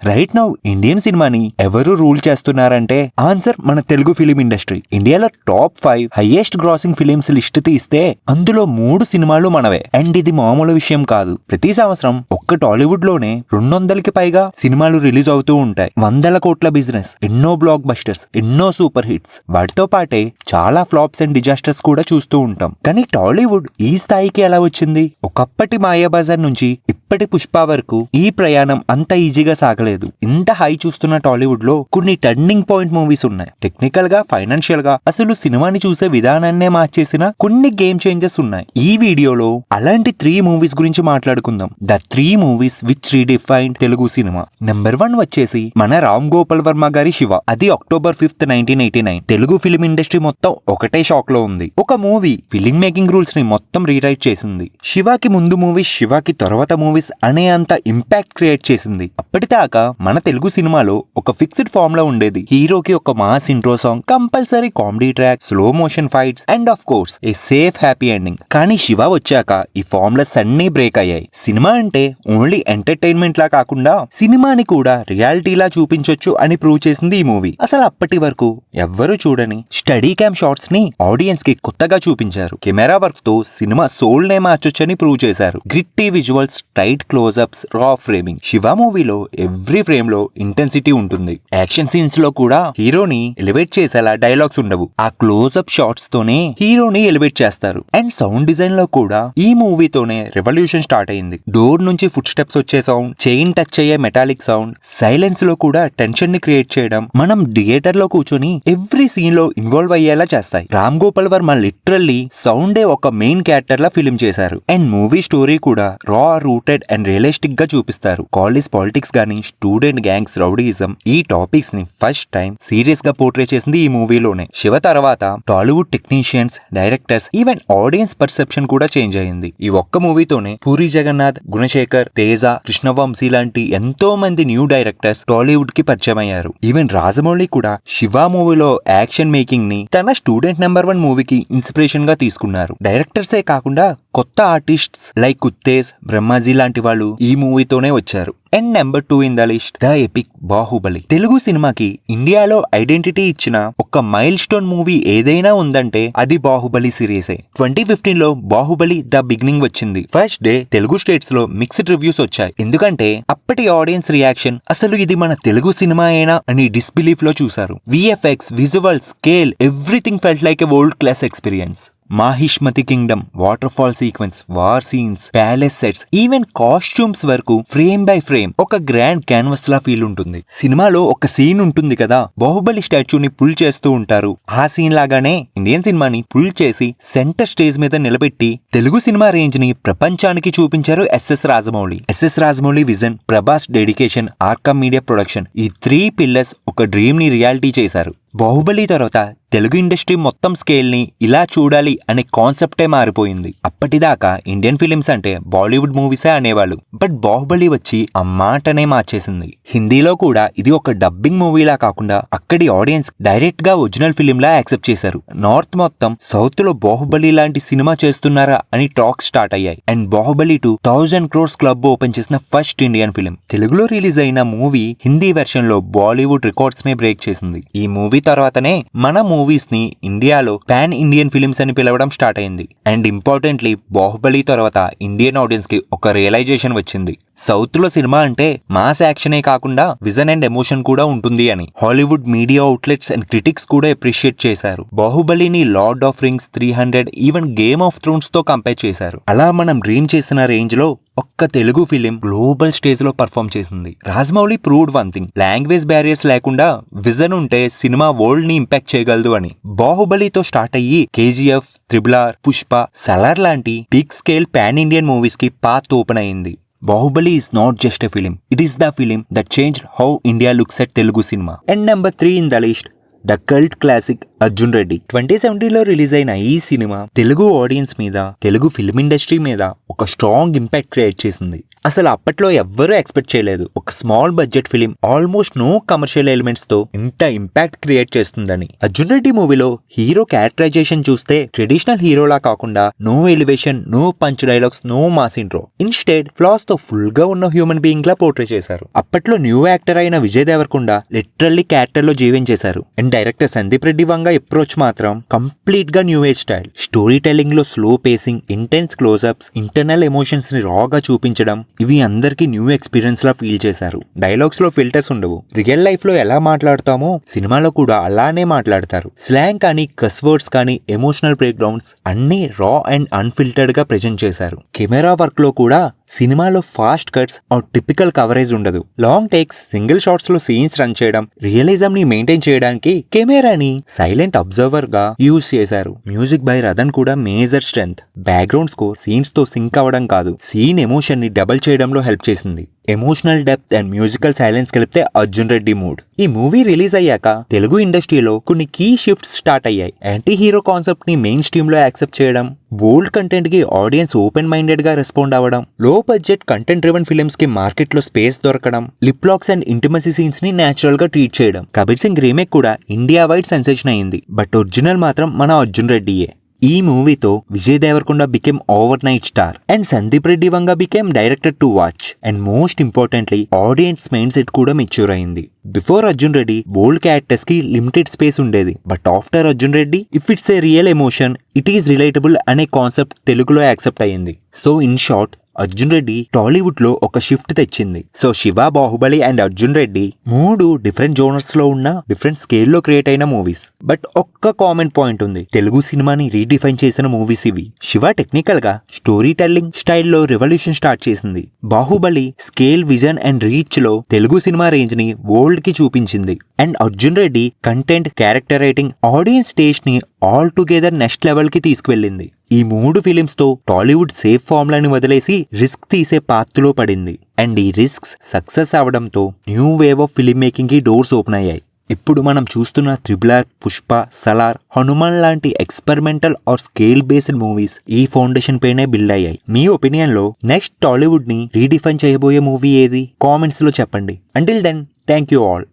Right now Indian సినిమాని ఎవరు rule చేస్తున్నారంటే ఆన్సర్ మన తెలుగు ఫిలిం ఇండస్ట్రీ. ఇండియాలో top 5 highest grossing films list తీస్తే అందులో 3 సినిమాలు మనవే. అండ్ ఇది మామూలు విషయం కాదు. ప్రతి సంవత్సరం ఒక్క టాలీవుడ్ లోనే 200కి పైగా సినిమాలు రిలీజ్ అవుతూ ఉంటాయి. 100 కోట్ల బిజినెస్, ఎన్నో బ్లాక్ బస్టర్స్, ఎన్నో సూపర్ హిట్స్. వాటితో పాటే చాలా ఫ్లాప్స్ అండ్ డిజాస్టర్స్ కూడా చూస్తూ ఉంటాం. కానీ టాలీవుడ్ ఈ స్థాయికి ఎలా వచ్చింది? ఒకప్పటి మాయాబజార్ నుంచి ఇప్పటి పుష్ప వరకు ఈ ప్రయాణం అంత ఈజీగా సాగలేదు. ఇంత హై చూస్తున్న టాలీవుడ్ లో కొన్ని టర్నింగ్ పాయింట్ మూవీస్ ఉన్నాయి. టెక్నికల్ గా, ఫైనాన్షియల్ గా అసలు సినిమాని చూసే విధానాన్నే మార్చేసిన కొన్ని గేమ్ చేంజెస్ ఉన్నాయి. ఈ వీడియోలో అలాంటి 3 మూవీస్ గురించి మాట్లాడుకుందాం. The 3 movies which redefined Telugu cinema. Number 1 వచ్చేసి మన రామ్ గోపాల్ వర్మ గారి శివ. అది October 5th, 1989. Telugu film industry మొత్తం ఒకటే షాక్ లో ఉంది. ఒక మూవీ ఫిలిం మేకింగ్ రూల్స్ ని మొత్తం రీరైట్ చేసింది. శివాకి ముందు మూవీస్, శివాకి తర్వాత మూవీస్ అనే అంత ఇంపాక్ట్ క్రియేట్ చేసింది. అప్పటిదాకా మన తెలుగు సినిమాలో ఒక ఫిక్స్డ్ ఫార్మ్ లో ఉండేది. హీరోకి ఒక mass intro song, compulsory comedy track, slow motion fights and of course A safe happy ending. కానీ శివ వచ్చాక ఈ ఫార్ములాస్ అన్నీ బ్రేక్ అయ్యాయి. సినిమా అంటే ఓన్లీ ఎంటర్టైన్మెంట్ లా కాకుండా సినిమాని కూడా రియాలిటీలా చూపించొచ్చు అని ప్రూవ్ చేసింది ఈ మూవీ. అసలు అప్పటి వరకు ఎవ్వరూ చూడని స్టడీ క్యామ్ షాట్స్ ని ఆడియన్స్ కి కొత్తగా చూపించారు. కెమెరా వర్క్ తో సినిమా సోల్ నే మార్చొచ్చని ప్రూవ్ చేశారు. గ్రిట్టి విజువల్స్, టైట్ క్లోజ్అప్స్, రా ఫ్రేమింగ్. శివ మూవీలో ఎవ్రీ ఫ్రేమ్ లో ఇంటెన్సిటీ ఉంటుంది. యాక్షన్ సీన్స్ లో కూడా హీరోని ఎలివేట్ చేసేలా డైలాగ్స్ ఉండవు. ఆ క్లోజ్అప్ షాట్స్ తోనే హీరోని ఎలివేట్ చేస్తారు. అండ్ సౌండ్ డిజైన్ లో కూడా ఈ మూవీతోనే రెవల్యూషన్ స్టార్ట్ అయింది. డోర్ నుంచి ఫుట్ స్టెప్స్ వచ్చే సౌండ్, చైన్ టచ్ అయ్యే మెటాలిక్ సౌండ్, సైలెన్స్ లో కూడా టెన్షన్ ని క్రియేట్ చేయడం మనం థియేటర్ లో కూర్చొని ఎవ్రీ సీన్ లో ఇన్వాల్వ్ అయ్యేలా చేస్తాయి. రామ్ గోపాల్ వర్మ లిటరల్లీ సౌండే ఒక మెయిన్ క్యారెక్టర్ లా ఫిల్మ్ చేశారు. అండ్ మూవీ స్టోరీ కూడా రా, రూటెడ్ అండ్ రియలిస్టిక్ గా చూపిస్తారు. కాలేజ్ పాలిటిక్స్ గానీ, స్టూడెంట్ గ్యాంగ్స్, రౌడీయిజం, ఈ టాపిక్స్ ని ఫస్ట్ టైం సీరియస్ గా పోర్ట్రే చేసింది ఈ మూవీలోనే. శివ తర్వాత Tollywood technicians, directors, even audience perception కూడా చేంజ్ అయింది. ఈ ఒక్క మూవీతోనే పూరి జగన్నాథ్, గుణశేఖర్, తేజ, కృష్ణవంశీ లాంటి ఎంతో మంది న్యూ డైరెక్టర్స్ టాలీవుడ్ కి పరిచయం అయ్యారు. ఈవెన్ రాజమౌళి కూడా శివ మూవీలో యాక్షన్ మేకింగ్ ని తన స్టూడెంట్ నెంబర్ 1 మూవీకి ఇన్స్పిరేషన్ గా తీసుకున్నారు. డైరెక్టర్సే కాకుండా కొత్త ఆర్టిస్ట్స్ లైక్ ఉత్తేజ్, బ్రహ్మాజీ లాంటి వాళ్ళు ఈ మూవీతోనే వచ్చారు. And number 2 in the list, the epic Baahubali. Telugu సినిమాకి ఇండియాలో ఐడెంటిటీ ఇచ్చిన ఒక మైల్ స్టోన్ మూవీ ఏదైనా ఉందంటే అది బాహుబలి సిరీసే. 2015 లో బాహుబలి ద బిగినింగ్ వచ్చింది. ఫస్ట్ డే తెలుగు స్టేట్స్ లో మిక్స్డ్ రివ్యూస్ వచ్చాయి. ఎందుకంటే అప్పటి ఆడియన్స్ రియాక్షన్ అసలు ఇది మన తెలుగు సినిమా అయినా అని డిస్బిలీఫ్ లో చూసారు. VFX, visual, scale, everything felt like a world class experience. Mahishmati Kingdom, water fall sequence, war scenes, palace sets, even costumes వరకు ఫ్రేమ్ బై ఫ్రేమ్ ఒక గ్రాండ్ క్యాన్వస్ లా ఫీల్ ఉంటుంది. సినిమాలో ఒక సీన్ ఉంటుంది కదా, బాహుబలి స్టాచ్యూని పుల్ చేస్తూ ఉంటారు. ఆ సీన్ లాగానే ఇండియన్ సినిమాని పుల్ చేసి సెంటర్ స్టేజ్ మీద నిలబెట్టి తెలుగు సినిమా రేంజ్ ని ప్రపంచానికి చూపించారు SS Rajamouli. SS Rajamouli vision, Prabhas dedication, Arka media production, ఈ 3 పిల్లర్స్ ఒక డ్రీమ్ ని రియాలిటీ చేశారు. బాహుబలి తర్వాత తెలుగు ఇండస్ట్రీ మొత్తం స్కేల్ ని ఇలా చూడాలి అనే కాన్సెప్టే మారిపోయింది. అప్పటిదాకా ఇండియన్ ఫిలిమ్స్ అంటే బాలీవుడ్ మూవీసే అనేవాళ్ళు. బట్ బాహుబలి వచ్చి ఆ మాటనే మార్చేసింది. హిందీలో కూడా ఇది ఒక డబ్బింగ్ మూవీలా కాకుండా అక్కడి ఆడియన్స్ డైరెక్ట్ గా ఒరిజినల్ ఫిలిం లా యాక్సెప్ట్ చేశారు. నార్త్ మొత్తం సౌత్ లో బాహుబలి లాంటి సినిమా చేస్తున్నారా అని టాక్స్ స్టార్ట్ అయ్యాయి. And Baahubali 1000 crores club open చేసిన ఫస్ట్ ఇండియన్ ఫిలిం. తెలుగులో రిలీజ్ అయిన మూవీ హిందీ వెర్షన్ లో బాలీవుడ్ రికార్డ్స్ నే బ్రేక్ చేసింది. ఈ మూవీ తర్వాతనే మన మూవీస్ ని ఇండియాలో పాన్ ఇండియన్ ఫిలిమ్స్ అని పిలవడం స్టార్ట్ అయింది. అండ్ ఇంపార్టెంట్లీ బాహుబలి తర్వాత ఇండియన్ ఆడియన్స్ కి ఒక రియలైజేషన్ వచ్చింది. సౌత్ లో సినిమా అంటే మాస్ యాక్షనే కాకుండా విజన్ అండ్ ఎమోషన్ కూడా ఉంటుంది అని. Hollywood media outlets and critics కూడా అప్రిషియేట్ చేశారు. బాహుబలిని Lord of Rings, 300, even Game of Thrones తో కంపేర్ చేశారు. అలా మనం డ్రీమ్ చేసిన రేంజ్ లో ఒక్క తెలుగు ఫిలిం గ్లోబల్ స్టేజ్ లో పర్ఫార్మ్ చేసింది. Rajamouli proved one thing, language barriers లేకుండా విజన్ ఉంటే సినిమా వరల్డ్ ని ఇంపాక్ట్ చేయగలదు అని. బాహుబలితో స్టార్ట్ అయ్యి కేజీఎఫ్, RRR, పుష్ప, సలార్ లాంటి big scale pan Indian movies కి పాత్ ఓపెన్ అయింది. Bahubali is not just a film, it is the film that changed how India looks at Telugu cinema. And number 3 in the list, the cult classic Arjun Reddy. 2017లో release అయిన ఈ cinema Telugu audience మీద, Telugu film industry మీద ఒక strong impact create చేసింది. అసలు అప్పట్లో ఎవ్వరూ ఎక్స్పెక్ట్ చేయలేదు ఒక small budget film almost no commercial elements తో ఇంత ఇంపాక్ట్ క్రియేట్ చేస్తుందని. అర్జున్ రెడ్డి మూవీలో హీరో క్యారెక్టరైజేషన్ చూస్తే ట్రెడిషనల్ హీరోలా కాకుండా no elevation, no punch dialogues, no mass intro, instead flaws తో ఫుల్ గా ఉన్న హ్యూమన్ బీయింగ్ లా పోర్ట్రే చేశారు. అప్పట్లో న్యూ యాక్టర్ అయిన విజయ్ దేవరకొండ లిటరల్లీ క్యారెక్టర్ లో జీవించేశారు. And director Sandeep Reddy Vanga approach మాత్రం కంప్లీట్ గా new age style. Story telling లో slow pacing, intense closeups, internal emotions ని రాగా చూపించడం, ఇవి అందరికీ న్యూ ఎక్స్పీరియన్స్ లా ఫీల్ చేశారు. డైలాగ్స్ లో ఫిల్టర్స్ ఉండవు. రియల్ లైఫ్ లో ఎలా మాట్లాడతామో సినిమాలో కూడా అలానే మాట్లాడతారు. స్లాంగ్ కానీ, కస్ వర్డ్స్ కానీ, ఎమోషనల్ బ్రేక్ డౌన్స్ అన్ని రా అండ్ అన్ఫిల్టర్డ్ గా ప్రెజెంట్ చేశారు. కెమెరా వర్క్ లో కూడా సినిమాలో fast cuts or typical coverage ఉండదు. లాంగ్ టేక్స్, సింగిల్ షాట్స్ లో సీన్స్ రన్ చేయడం, రియలిజం ని మెయింటైన్ చేయడానికి కెమెరాని సైలెంట్ అబ్జర్వర్ గా యూజ్ చేశారు. మ్యూజిక్ బై రతన్ కూడా major strength. Background score scenes తో సింక్ అవ్వడం కాదు, సీన్ ఎమోషన్ ని డబల్ చేయడంలో హెల్ప్ చేసింది. Emotional depth and musical silence కలిపితే అర్జున్ రెడ్డి మూడ్. ఈ మూవీ రిలీజ్ అయ్యాక తెలుగు ఇండస్ట్రీలో కొన్ని కీ షిఫ్ట్స్ స్టార్ట్ అయ్యాయి. యాంటీ హీరో కాన్సెప్ట్ ని మెయిన్ స్ట్రీమ్ లో యాక్సెప్ట్ చేయడం, బోల్డ్ కంటెంట్ కి ఆడియన్స్ ఓపెన్ మైండెడ్ గా రెస్పాండ్ అవ్వడం, low budget content driven films కి మార్కెట్ లో స్పేస్ దొరకడం, lip locks and intimacy scenes ని నేచురల్ గా ట్రీట్ చేయడం. కబీర్ సింగ్ రీమేక్ కూడా ఇండియా వైడ్ సెన్సేషన్ అయింది, బట్ ఒరిజినల్ మాత్రం మన అర్జున్ రెడ్డియే. ఈ మూవీతో Vijay Deverakonda became overnight star and Sandeep Reddy Vanga became director to watch. And most importantly audience mind set కూడా మెచ్యూర్ అయింది. Before Arjun Reddy bold characters కి లిమిటెడ్ స్పేస్ ఉండేది, but after Arjun Reddy if it's a real emotion it is relatable అనే concept తెలుగులో accept అయ్యింది. So in short Arjun Reddy Tollywood లో ఒక shift తెచ్చింది. సో శివ, బాహుబలి అండ్ అర్జున్ రెడ్డి మూడు డిఫరెంట్ జోనర్స్ లో ఉన్న డిఫరెంట్ స్కేల్ లో క్రియేట్ అయిన మూవీస్. బట్ ఒక్క కామెంట్ పాయింట్ ఉంది, తెలుగు సినిమాని రీడిఫైన్ చేసిన మూవీస్ ఇవి. శివ టెక్నికల్ గా స్టోరీ టెల్లింగ్ స్టైల్లో రెవల్యూషన్ స్టార్ట్ చేసింది. Baahubali scale, vision and reach లో తెలుగు సినిమా రేంజ్ ని వరల్డ్ కి చూపించింది. And Arjun Reddy content, character writing, audience taste ని ఆల్ టుగెదర్ నెక్స్ట్ లెవెల్ కి తీసుకువెళ్ళింది. ఈ మూడు ఫిలిమ్స్ తో టాలీవుడ్ సేఫ్ ఫార్ములాని వదిలేసి రిస్క్ తీసే పాత్రలో పడింది. అండ్ ఈ రిస్క్స్ సక్సెస్ అవడంతో new wave of film making కి డోర్స్ ఓపెన్ అయ్యాయి. ఇప్పుడు మనం చూస్తున్న త్రిబుల్ ఆర్, పుష్ప, సలార్, హనుమాన్ లాంటి experimental or scale based movies ఈ ఫౌండేషన్ పైనే బిల్డ్ అయ్యాయి. మీ ఒపీనియన్ లో నెక్స్ట్ టాలీవుడ్ ని రీడిఫైన్ చేయబోయే మూవీ ఏది? కామెంట్స్ లో చెప్పండి. Until then, thank you all.